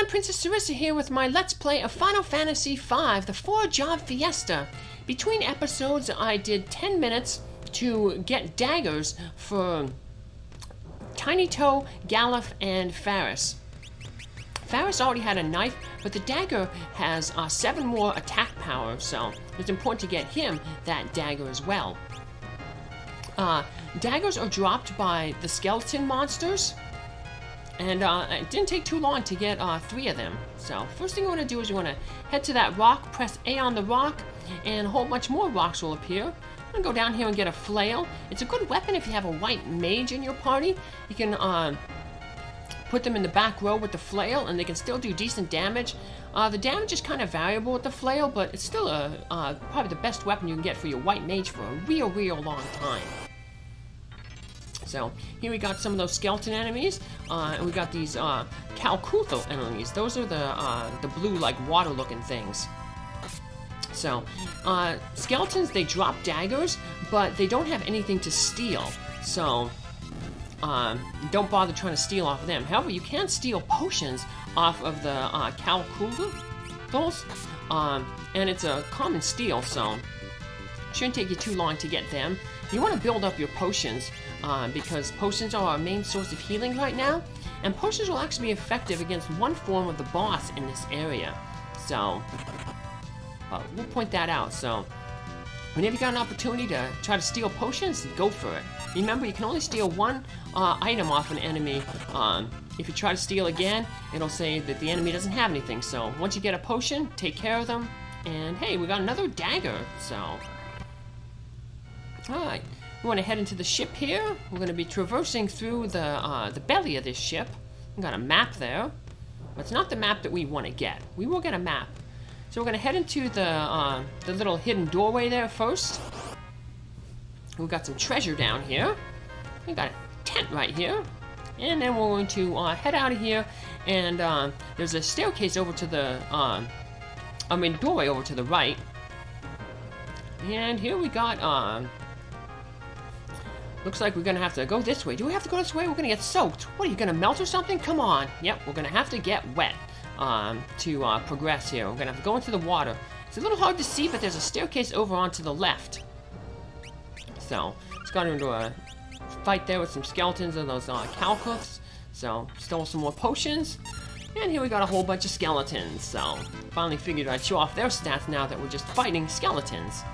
everyone, Princess Sarissa here with my Let's Play of Final Fantasy V, the 4-job Fiesta. Between episodes, I did 10 minutes to get daggers for TnyToe, Galuf, and Faris. Faris already had a knife, but the dagger has 7 more attack power, so it's important to get him that dagger as well. Daggers are dropped by the skeleton monsters, and it didn't take too long to get 3 of them. So first thing you want to do is you want to head to that rock, press A on the rock, and a whole bunch more rocks will appear. I'm going to go down here and get a flail. It's a good weapon if you have a white mage in your party. You can put them in the back row with the flail, and they can still do decent damage. The damage is kind of variable with the flail, but it's still probably the best weapon you can get for your white mage for a real long time. So here we got some of those skeleton enemies, and we got these Calcuthal enemies. Those are the blue, like water-looking things. So skeletons, they drop daggers, but they don't have anything to steal. So don't bother trying to steal off of them. However, you can steal potions off of the Calcuthals, and it's a common steal, so it shouldn't take you too long to get them. You want to build up your potions, because potions are our main source of healing right now, and potions will actually be effective against one form of the boss in this area. So we'll point that out. So whenever you got an opportunity to try to steal potions, go for it. Remember, you can only steal one item off an enemy. If you try to steal again, it'll say that the enemy doesn't have anything. So once you get a potion, take care of them. And hey, we got another dagger. So alright, we want to head into the ship here. We're going to be traversing through the belly of this ship. We got a map there, but it's not the map that we want to get. We will get a map. So we're going to head into the little hidden doorway there first. We've got some treasure down here. We got a tent right here. And then we're going to head out of here, and there's a staircase over to the, doorway over to the right. And here we got, looks like we're going to have to go this way. Do we have to go this way? We're going to get soaked. What, are you going to melt or something? Come on. Yep, we're going to have to get wet to progress here. We're going to have to go into the water. It's a little hard to see, but there's a staircase over onto the left. So, it's got into a fight there with some skeletons and those Calcuths. So, stole some more potions. And here we got a whole bunch of skeletons. So, finally figured I'd show off their stats now that we're just fighting skeletons.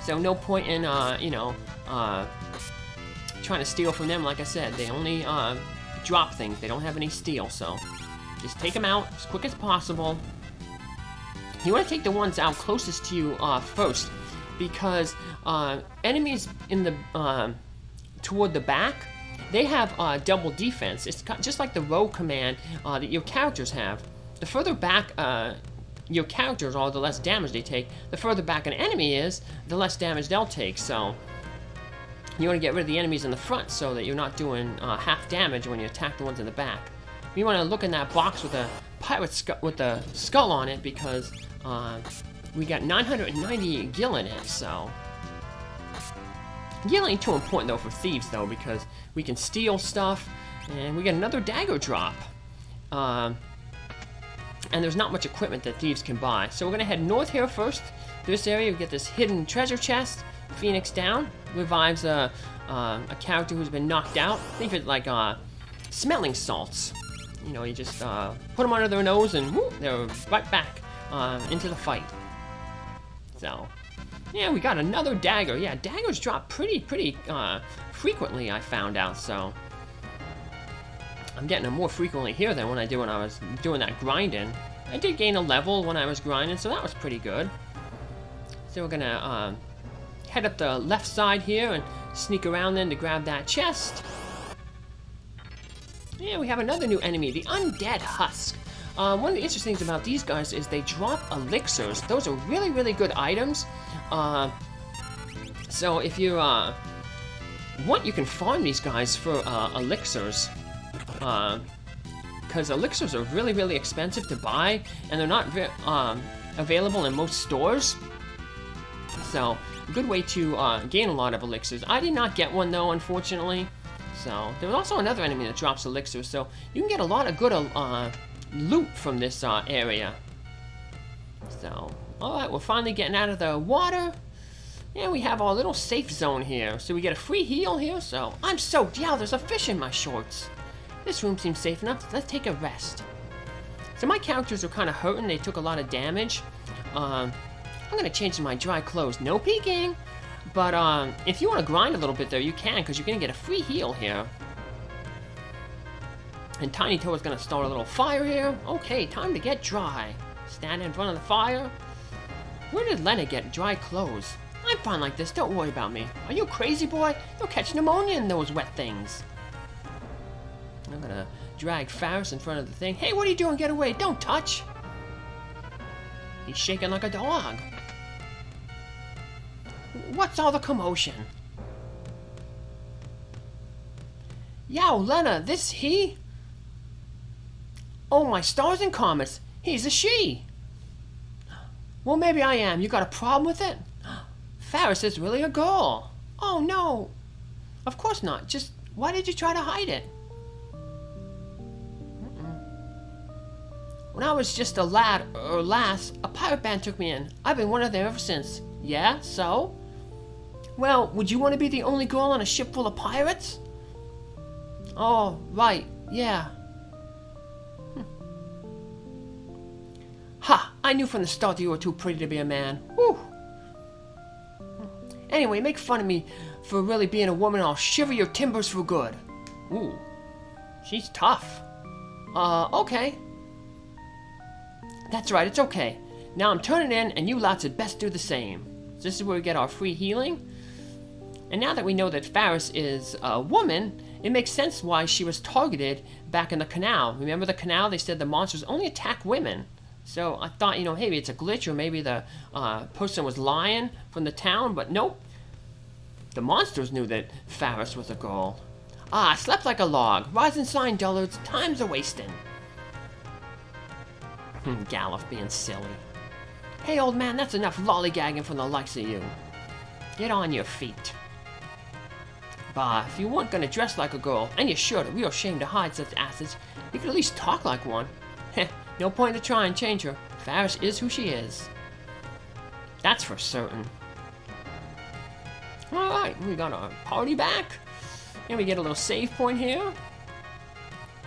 So, no point in, trying to steal from them. Like I said, they only drop things. They don't have any steal. So, just take them out as quick as possible. You want to take the ones out closest to you first, because enemies in the toward the back, they have double defense. It's just like the row command that your characters have. The further back your characters are, the less damage they take. The further back an enemy is, the less damage they'll take. So you want to get rid of the enemies in the front so that you're not doing half damage when you attack the ones in the back. You want to look in that box with a pirate with the skull on it, because we got 990 gil in it. So gil ain't too important though for thieves though, because we can steal stuff, and we get another dagger drop. And there's not much equipment that thieves can buy. So we're gonna head north here first. This area, we get this hidden treasure chest. Phoenix down revives a character who's been knocked out. Think of it like smelling salts. You know, you just put them under their nose and whoop, they're right back into the fight. So yeah, we got another dagger. Yeah, daggers drop pretty frequently, I found out. So I'm getting them more frequently here than when I was doing that grinding. I did gain a level when I was grinding, so that was pretty good. So we're gonna head up the left side here and sneak around then to grab that chest. Yeah, we have another new enemy, the Undead Husk. One of the interesting things about these guys is they drop elixirs. Those are really good items. So if you want, you can farm these guys for elixirs. Because elixirs are really expensive to buy, and they're not available in most stores. So, a good way to gain a lot of elixirs. I did not get one though, unfortunately. So, there was also another enemy that drops elixirs, so you can get a lot of good loot from this area. So, alright, we're finally getting out of the water. And we have our little safe zone here. So we get a free heal here, so I'm soaked. Yeah, there's a fish in my shorts. This room seems safe enough. Let's take a rest. So my characters are kind of hurting. They took a lot of damage. I'm going to change to my dry clothes. No peeking. But if you want to grind a little bit there, you can, because you're going to get a free heal here. And TnyToe is going to start a little fire here. Okay, time to get dry. Stand in front of the fire. Where did Lenna get dry clothes? I'm fine like this. Don't worry about me. Are you crazy, boy? You'll catch pneumonia in those wet things. I'm going to drag Faris in front of the thing. Hey, what are you doing? Get away. Don't touch. He's shaking like a dog. What's all the commotion? Yow, Lenna, this he? Oh, my stars and comets. He's a she. Well, maybe I am. You got a problem with it? Faris is really a girl. Oh, no. Of course not. Just, why did you try to hide it? When I was just a lad, or lass, a pirate band took me in. I've been one of them ever since. Yeah, so? Well, would you want to be the only girl on a ship full of pirates? Oh, right, yeah. Ha! I knew from the start that you were too pretty to be a man. Whew. Anyway, make fun of me for really being a woman and I'll shiver your timbers for good. Ooh. She's tough. Okay. That's right, it's okay. Now I'm turning in, and you lots had best do the same. This is where we get our free healing. And now that we know that Faris is a woman, it makes sense why she was targeted back in the canal. Remember the canal? They said the monsters only attack women. So I thought, maybe it's a glitch, or maybe the person was lying from the town, but nope. The monsters knew that Faris was a girl. Ah, slept like a log. Rise and shine, dullards. Time's a-wasting. Galuf being silly. Hey, old man, that's enough lollygagging from the likes of you. Get on your feet. Bah, if you weren't gonna dress like a girl, and you should, a real shame to hide such asses, you could at least talk like one. Heh, no point to try and change her. Faris is who she is. That's for certain. Alright, we got our party back. And we get a little save point here.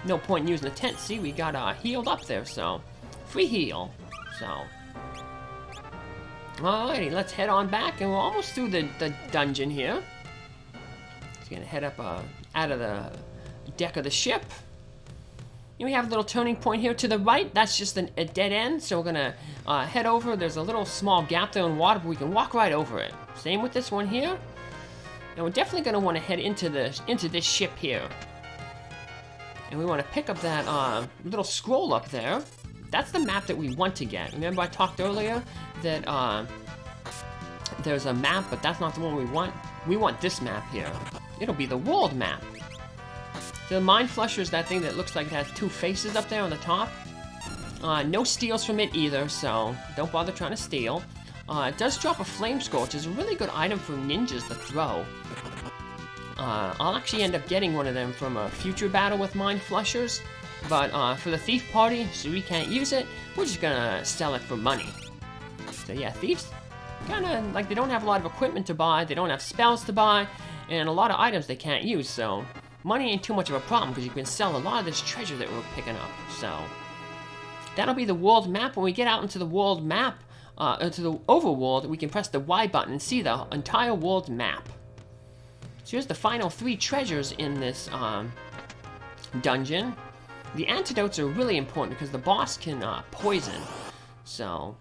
No point in using the tent. See, we got healed up there, so... Free heal. So... Alrighty, let's head on back, and we're almost through the dungeon here. Just gonna head up out of the deck of the ship. And we have a little turning point here to the right. That's just a dead end, so we're gonna head over. There's a little small gap there in water, but we can walk right over it. Same with this one here. And we're definitely gonna want to head into this ship here. And we want to pick up that little scroll up there. That's the map that we want to get. Remember I talked earlier that there's a map, but that's not the one we want. We want this map here. It'll be the world map. The Mind Flusher is that thing that looks like it has two faces up there on the top. No steals from it either, so don't bother trying to steal. It does drop a flame scroll, which is a really good item for ninjas to throw. I'll actually end up getting one of them from a future battle with Mind Flushers. But for the thief party, so we can't use it, we're just gonna sell it for money. So yeah, thieves, kinda, like, they don't have a lot of equipment to buy, they don't have spells to buy, and a lot of items they can't use, so money ain't too much of a problem, because you can sell a lot of this treasure that we're picking up, so. That'll be the world map. When we get out into the world map, into the overworld, we can press the Y button and see the entire world map. So here's the final 3 treasures in this dungeon. The antidotes are really important because the boss can poison. So,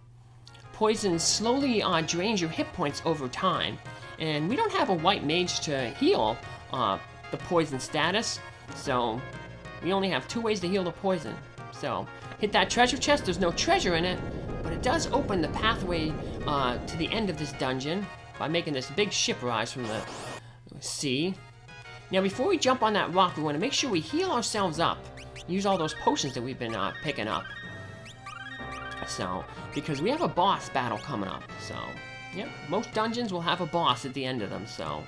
poison slowly drains your hit points over time. And we don't have a white mage to heal the poison status. So, we only have 2 ways to heal the poison. So, hit that treasure chest. There's no treasure in it, but it does open the pathway to the end of this dungeon by making this big ship rise from the sea. Now, before we jump on that rock, we want to make sure we heal ourselves up. Use all those potions that we've been picking up. So, because we have a boss battle coming up. So, yeah, most dungeons will have a boss at the end of them, so.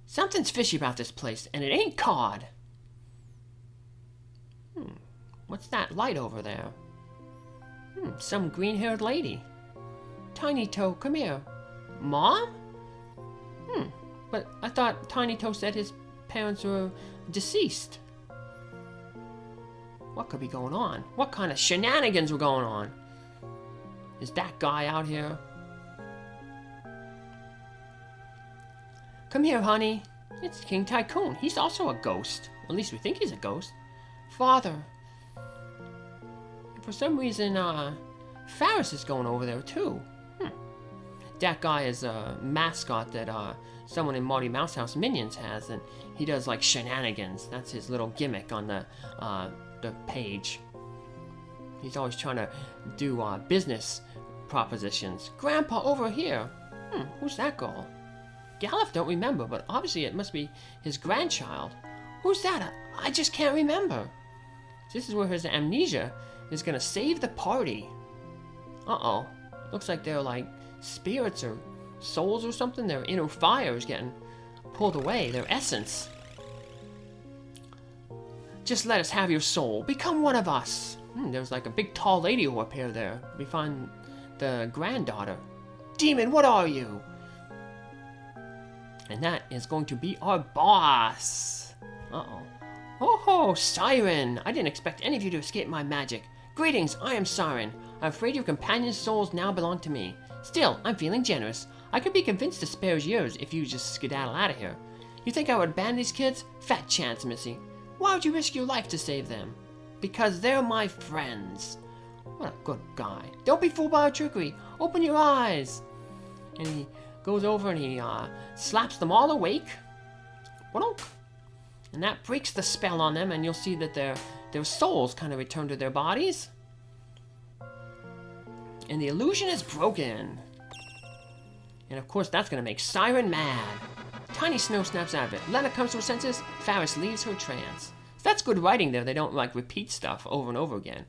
Something's fishy about this place, and it ain't cod. What's that light over there? Some green-haired lady. TnyToe, come here. Mom? But I thought TnyToe said his parents were deceased. What could be going on? What kind of shenanigans were going on? Is that guy out here? Come here, honey. It's King Tycoon. He's also a ghost. At least we think he's a ghost. Father. For some reason, Faris is going over there, too. That guy is a mascot that someone in Marty Mouse House Minions has, and he does, like, shenanigans. That's his little gimmick on the page. He's always trying to do business propositions. Grandpa, over here. Who's that girl? Galuf don't remember, but obviously it must be his grandchild. Who's that? I just can't remember. This is where his amnesia is gonna save the party. Uh-oh. Looks like they're like spirits or souls or something. Their inner fire is getting pulled away. Their essence. Just let us have your soul. Become one of us. There's like a big tall lady who appeared there. We find the granddaughter. Demon, what are you? And that is going to be our boss. Uh-oh. Oh, Siren! I didn't expect any of you to escape my magic. Greetings, I am Siren. I'm afraid your companions' souls now belong to me. Still, I'm feeling generous. I could be convinced to spare yours if you just skedaddle out of here. You think I would ban these kids? Fat chance, Missy. Why would you risk your life to save them? Because they're my friends. What a good guy. Don't be fooled by our trickery. Open your eyes. And he goes over and he slaps them all awake. And that breaks the spell on them, and you'll see that their souls kind of return to their bodies. And the illusion is broken. And of course that's going to make Siren mad. Tiny Snow snaps out of it. Lenna comes to her senses. Faris leaves her trance. So that's good writing there. They don't like repeat stuff over and over again.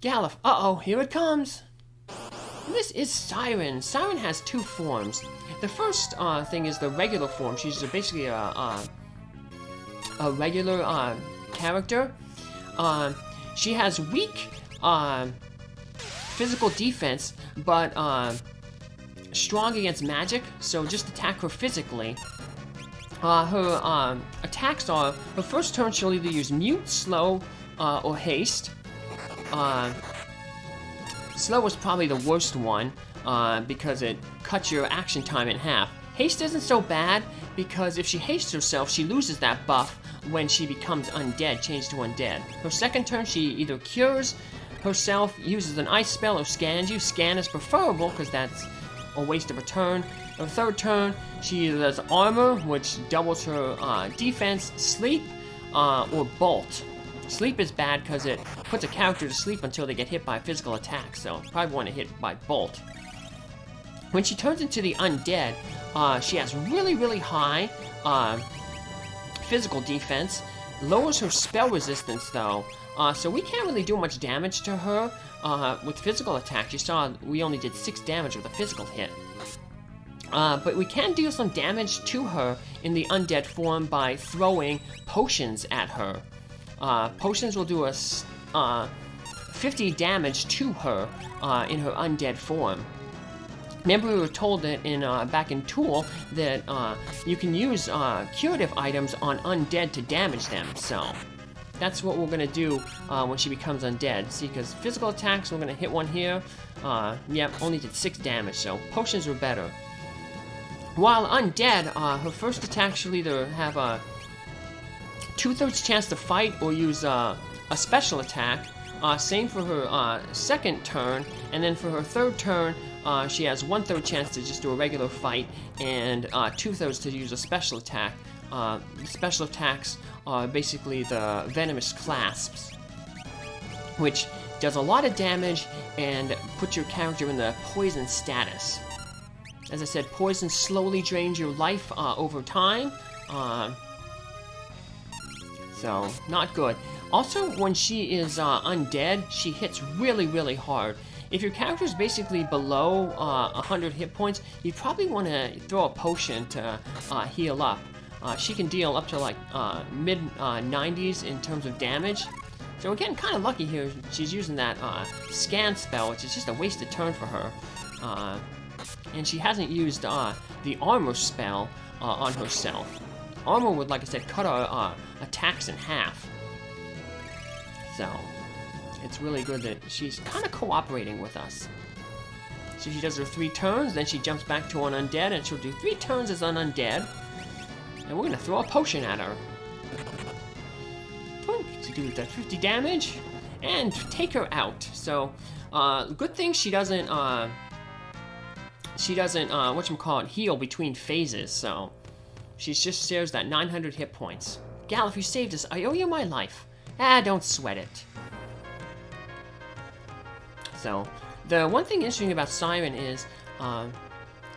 Galuf. Uh-oh, here it comes. This is Siren. Siren has two forms. The first thing is the regular form. She's basically a regular character. She has weak physical defense, but strong against magic, so just attack her physically. Her attacks are, her first turn she'll either use mute, slow, or haste. Slow is probably the worst one, because it cuts your action time in half. Haste isn't so bad, because if she hastes herself, she loses that buff when she becomes undead, changed to undead. Her second turn, she either cures herself, uses an ice spell, or scans you. Scan is preferable, because that's a waste of a turn. Her third turn, she either does armor, which doubles her defense, sleep, or bolt. Sleep is bad because it puts a character to sleep until they get hit by a physical attack, so probably want to hit by bolt. When she turns into the undead, she has really, really high physical defense, lowers her spell resistance though, so we can't really do much damage to her with physical attacks. You saw we only did 6 damage with a physical hit. But we can do some damage to her in the undead form by throwing potions at her. Potions will do us 50 damage to her in her undead form. Remember we were told that back in Tool that you can use curative items on undead to damage them, so that's what we're going to do when she becomes undead. See, because physical attacks, we're going to hit one here. Yep, only did 6 damage, so potions were better. While undead, her first attack she'll either have a 2/3 chance to fight or use a special attack. Same for her second turn, and then for her third turn, she has 1/3 chance to just do a regular fight, and 2/3 to use a special attack. Special attacks are basically the venomous clasps, which does a lot of damage and puts your character in the poison status. As I said, poison slowly drains your life over time. So, not good. Also, when she is undead, she hits really, really hard. If your character is basically below 100 hit points, you probably want to throw a potion to heal up. she can deal up to like mid 90s in terms of damage. So we're getting kind of lucky here. She's using that scan spell, which is just a wasted turn for her. And she hasn't used the armor spell on herself. Armor would, like I said, cut our attacks in half. So it's really good that she's kind of cooperating with us. So she does her 3 turns, then she jumps back to an undead, and she'll do 3 turns as an undead. And we're gonna throw a potion at her. To do the 50 damage and take her out. So good thing she doesn't whatchamacallit, heal between phases. So she just shares that 900 hit points. Galuf, you saved us. I owe you my life. Don't sweat it. So the one thing interesting about Siren is oh,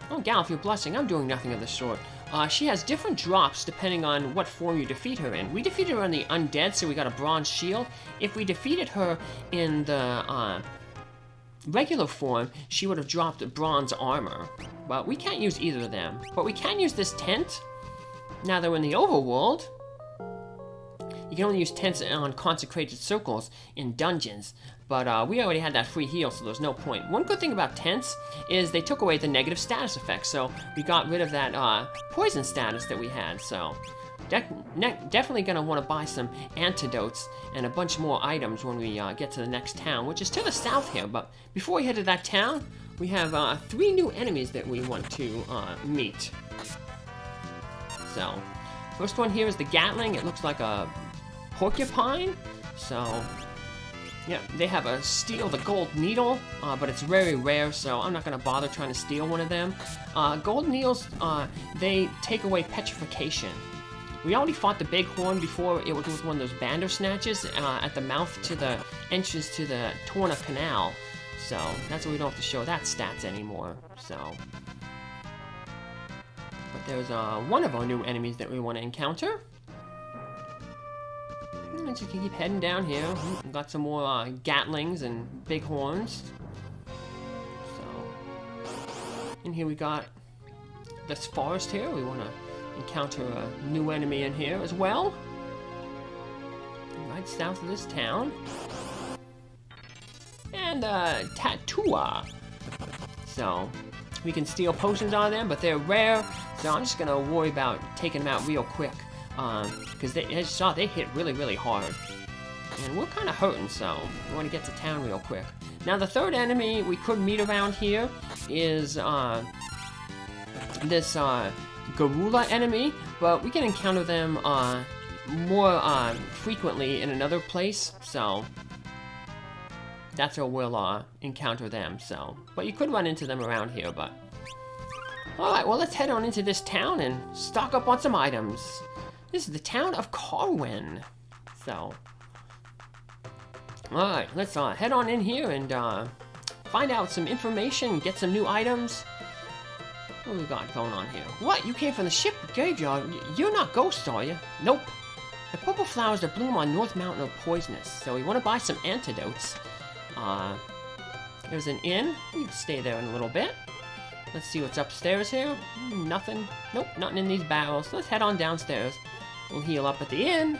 Galuf, you're blushing. I'm doing nothing of the sort. She has different drops depending on what form you defeat her in. We defeated her in the undead, so we got a bronze shield. If we defeated her in the regular form, she would have dropped bronze armor. But we can't use either of them. But we can use this tent. Now that we're in the overworld, you can only use tents on consecrated circles in dungeons. But we already had that free heal, so there's no point. One good thing about tents is they took away the negative status effect, so we got rid of that poison status that we had. So definitely going to want to buy some antidotes and a bunch more items when we get to the next town, which is to the south here. But before we head to that town, we have 3 new enemies that we want to meet. So first one here is the Gatling. It looks like a porcupine. So yeah, they have a steal the gold needle, but it's very rare, so I'm not going to bother trying to steal one of them. Gold needles, they take away petrification. We already fought the bighorn before. It was with one of those bandersnatches at the mouth to the entrance to the Torna Canal, so that's why we don't have to show that stats anymore. So, but there's one of our new enemies that we want to encounter. Let's just keep heading down here. We've got some more Gatlings and bighorns. So, and here we got this forest here. We want to encounter a new enemy in here as well. Right south of this town. And TnyToe. So, we can steal potions on them, but they're rare. So I'm just going to worry about taking them out real quick. Because as you saw, they hit really, really hard. And we're kind of hurting, so we want to get to town real quick. Now, the third enemy we could meet around here is this Garula enemy, but we can encounter them more frequently in another place, so that's where we'll encounter them. So, but you could run into them around here, but alright, well, let's head on into this town and stock up on some items. This is the town of Carwin. So, alright, let's head on in here and find out some information, get some new items. What do we got going on here? What? You came from the ship graveyard? You're not ghosts, are you? Nope. The purple flowers that bloom on North Mountain are poisonous, so we want to buy some antidotes. There's an inn. We can stay there in a little bit. Let's see what's upstairs here. Nothing. Nope, nothing in these barrels. Let's head on downstairs. We'll heal up at the inn.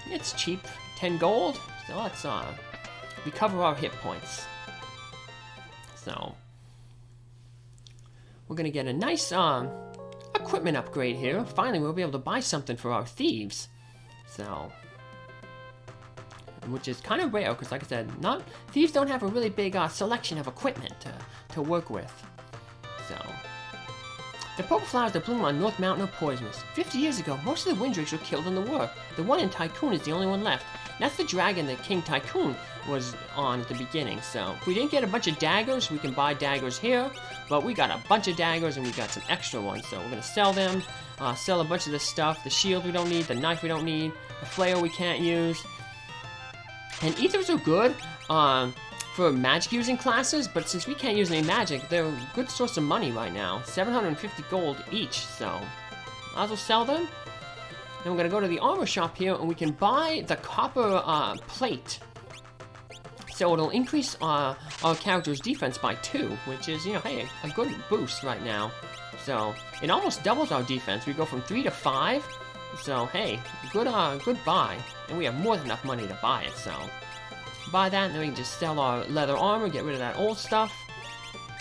It's cheap, 10 gold. So let's recover our hit points. So we're gonna get a nice equipment upgrade here. Finally, we'll be able to buy something for our thieves. So, which is kind of rare because, like I said, thieves don't have a really big selection of equipment to work with. So, the purple flowers that bloom on North Mountain are poisonous. 50 years ago, most of the Windrakes were killed in the war. The one in Tycoon is the only one left. That's the dragon that King Tycoon was on at the beginning. So, if we didn't get a bunch of daggers, we can buy daggers here. But we got a bunch of daggers and we got some extra ones. So, we're going to sell them. Sell a bunch of this stuff. The shield we don't need. The knife we don't need. The flail we can't use. And ethers are good for magic using classes, but since we can't use any magic, they're a good source of money right now. 750 gold each, so might as well sell them. Then we're gonna go to the armor shop here, and we can buy the copper plate. So it'll increase our character's defense by 2, which is, you know, hey, a good boost right now. So it almost doubles our defense. We go from 3 to 5. So hey, good buy. And we have more than enough money to buy it. So buy that, and then we can just sell our leather armor, get rid of that old stuff.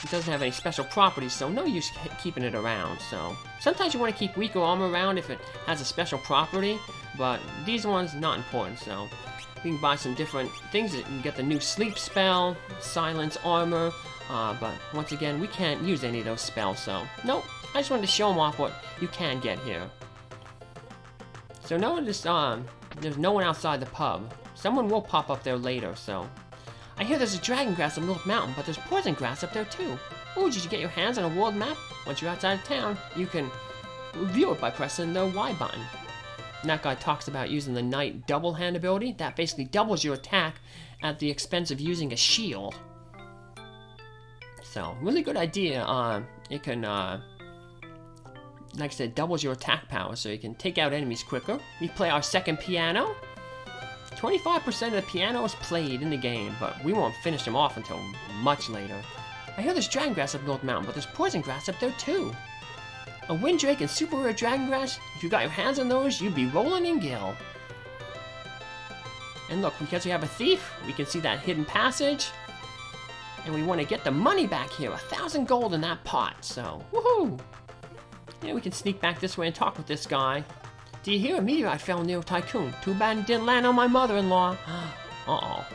It doesn't have any special properties, so no use keeping it around. So sometimes you want to keep weaker armor around if it has a special property, but these ones not important. So we can buy some different things. You can get the new sleep spell, silence armor, but once again, we can't use any of those spells. So nope. I just wanted to show them off what you can get here. So notice there's no one outside the pub. Someone will pop up there later. So I hear there's a dragon grass on North Mountain, but there's poison grass up there too. Ooh, did you get your hands on a world map? Once you're outside of town, you can view it by pressing the Y button. And that guy talks about using the Knight double hand ability. That basically doubles your attack at the expense of using a shield. So, really good idea. It can, like I said, doubles your attack power, so you can take out enemies quicker. We play our second piano. 25% of the piano is played in the game, but we won't finish them off until much later. I hear there's dragon grass up North Mountain, but there's poison grass up there too. A wind drake and super rare dragon grass, if you got your hands on those, you'd be rolling in gil. And look, because we have a thief, we can see that hidden passage. And we want to get the money back here, 1,000 gold in that pot, so woohoo! Yeah, we can sneak back this way and talk with this guy. Do you hear a meteorite fell near Tycoon? Too bad it didn't land on my mother-in-law. Uh-oh.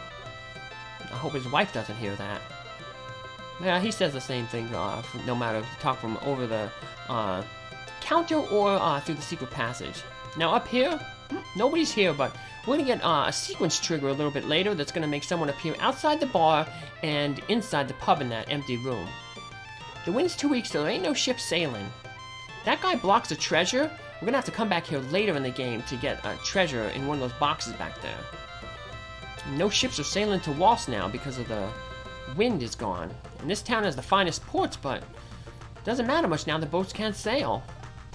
I hope his wife doesn't hear that. Yeah, he says the same thing, no matter if you talk from over the counter or through the secret passage. Now up here, nobody's here, but we're gonna get a sequence trigger a little bit later that's gonna make someone appear outside the bar and inside the pub in that empty room. The wind's too weak, so there ain't no ship sailing. That guy blocks a treasure. We're gonna have to come back here later in the game to get a treasure in one of those boxes back there. No ships are sailing to Waltz now because of the wind is gone. And this town has the finest ports, but it doesn't matter much now. The boats can't sail.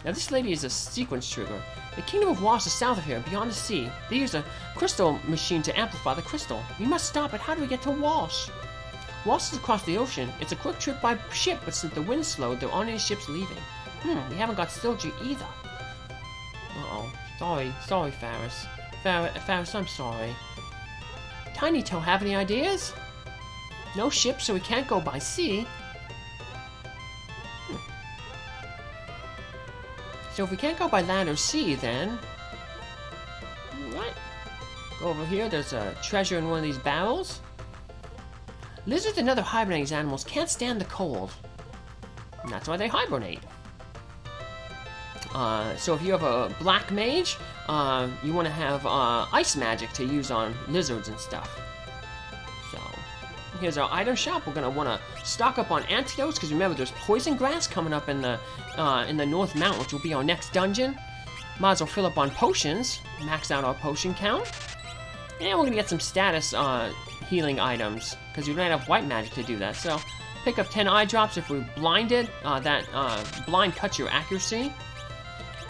Now this lady is a sequence trigger. The kingdom of Waltz is south of here, beyond the sea. They use a crystal machine to amplify the crystal. We must stop it. How do we get to Waltz? Waltz is across the ocean. It's a quick trip by ship, but since the wind's slowed, there aren't any ships leaving. We haven't got Syldra either. Uh-oh. Sorry, Faris. Faris, I'm sorry. TnyToe, have any ideas? No ships, so we can't go by sea. So if we can't go by land or sea, then... Right. Go over here, there's a treasure in one of these barrels. Lizards and other hibernating animals can't stand the cold. And that's why they hibernate. So if you have a black mage, you want to have ice magic to use on lizards and stuff. So here's our item shop. We're gonna want to stock up on antidotes because remember there's poison grass coming up in the North Mountain, which will be our next dungeon. Might as well fill up on potions, max out our potion count, and we're gonna get some status healing items because we ran out of white magic to do that. So pick up 10 eye drops if we're blinded. That blind cuts your accuracy.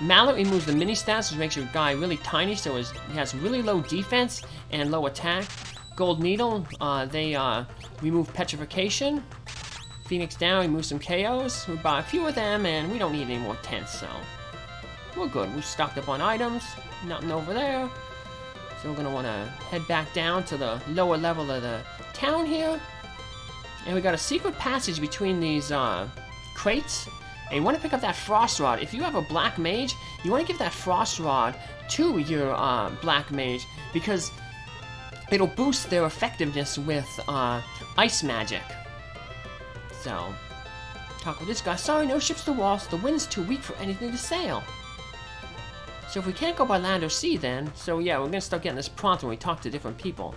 Mallet removes the mini stats, which makes your guy really tiny, so he has really low defense and low attack. Gold Needle, they remove petrification. Phoenix Down, remove some KOs. We buy a few of them, and we don't need any more tents, so we're good. We've stocked up on items, nothing over there. So we're going to want to head back down to the lower level of the town here. And we got a secret passage between these crates. And you want to pick up that frost rod. If you have a black mage, you want to give that frost rod to your black mage because it'll boost their effectiveness with ice magic. So, talk with this guy. Sorry, no ships to Waltz. The wind's too weak for anything to sail. So if we can't go by land or sea then, so yeah, we're going to start getting this prompt when we talk to different people.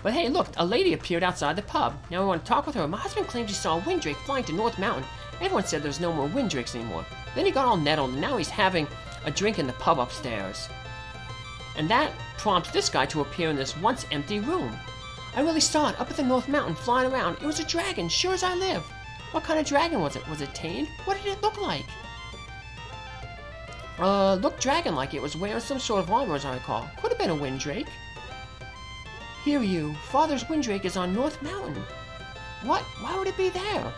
But hey, look, a lady appeared outside the pub. Now we want to talk with her. My husband claims he saw a wind drake flying to North Mountain. Everyone said there's no more wind drakes anymore. Then he got all nettled, and now he's having a drink in the pub upstairs. And that prompts this guy to appear in this once empty room. I really saw it up at the North Mountain flying around. It was a dragon, sure as I live. What kind of dragon was it? Was it tamed? What did it look like? Looked dragon-like. It was wearing some sort of armor, as I recall. Could have been a wind drake. Hear you. Father's Windrake is on North Mountain. What? Why would it be there?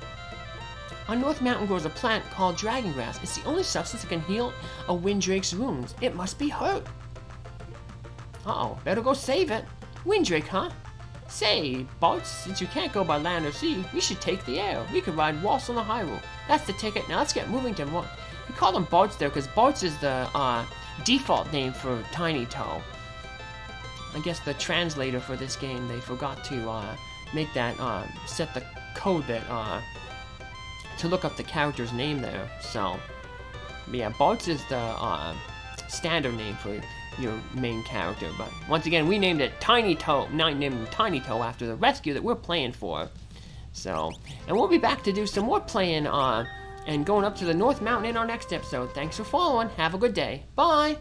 On North Mountain grows a plant called dragon grass. It's the only substance that can heal a Windrake's wounds. It must be hurt. Uh-oh, better go save it. Windrake, huh? Say, Boats, since you can't go by land or sea, we should take the air. We could ride waltz on the Hyrule. That's the ticket. Now let's get moving to more. We call them Boats there because Boats is the default name for TnyToe. I guess the translator for this game, they forgot to make that, set the code that, to look up the character's name there. So, yeah, Boats is the standard name for your main character. But once again, we named it TnyToe. Named him TnyToe after the rescue that we're playing for. So, and we'll be back to do some more playing and going up to the North Mountain in our next episode. Thanks for following. Have a good day. Bye.